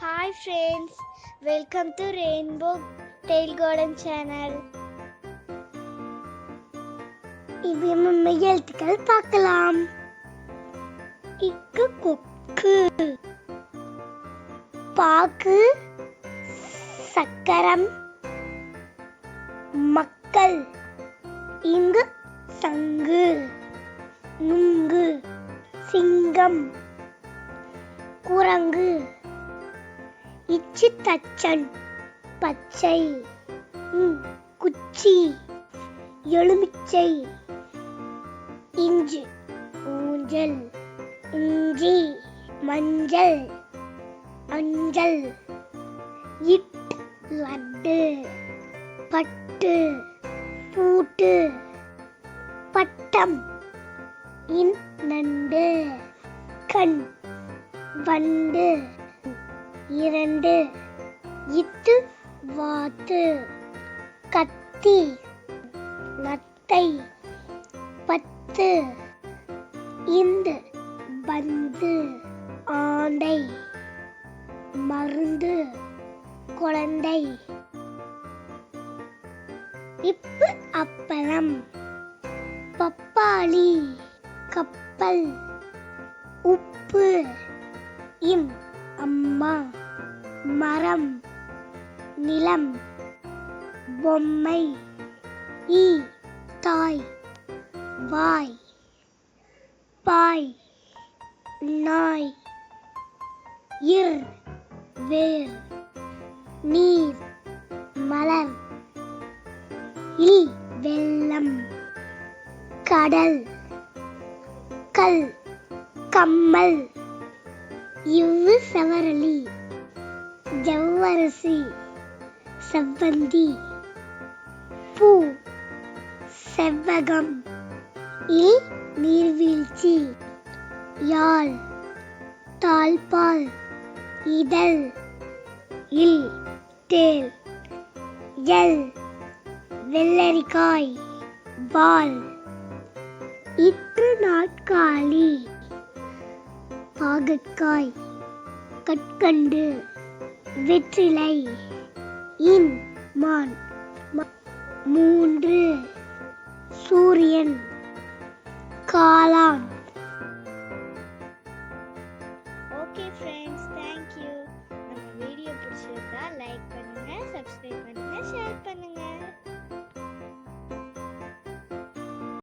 Hi friends, welcome to Rainbow Tail Garden channel. இப்போ நம்ம எழுத்துக்கள் பார்க்கலாம். இக்கு கொக்கு, பாக்கு சக்கரம், மக்கள் இங்கு சங்கு, நுங்கு சிங்கம், குரங்கு இச்சு தச்சன் பச்சை, குச்சி எலுமிச்சை, இஞ்சு ஊஞ்சல், இஞ்சி மஞ்சள், அஞ்சல் இட் லட்டு, பட்டு பூட்டு, பட்டம் இன் நண்டு, கண் வண்டு, இரண்டு இத்து வாத்து, கத்தி நத்தை, பத்து இந்து பந்து, ஆண்டை மருந்து, குழந்தை இப்பு அப்பளம், பப்பாளி கப்பல், உப்பு இம் அம்மா, மரம் நிலம், பொம்மை ஈ தாய், வாய் பாய், நாய் இர் வேர், நீர் மலர், இல் வெள்ளம், கடல், கல் கம்மல், இவ்வு செவரளி, ஜவ்வரிசி, செவ்வந்தி, பூ செவ்வகம், இல் நீர்வீழ்ச்சி, யாழ் தாழ்பால், இதழ் இல் தேல், எல் வெள்ளரிக்காய், வால் இற்று நாட்காலி, பாகற்காய், கற்கண்டு, வெற்றிலை, இன் மான், மூன்று சூரியன், காளான்.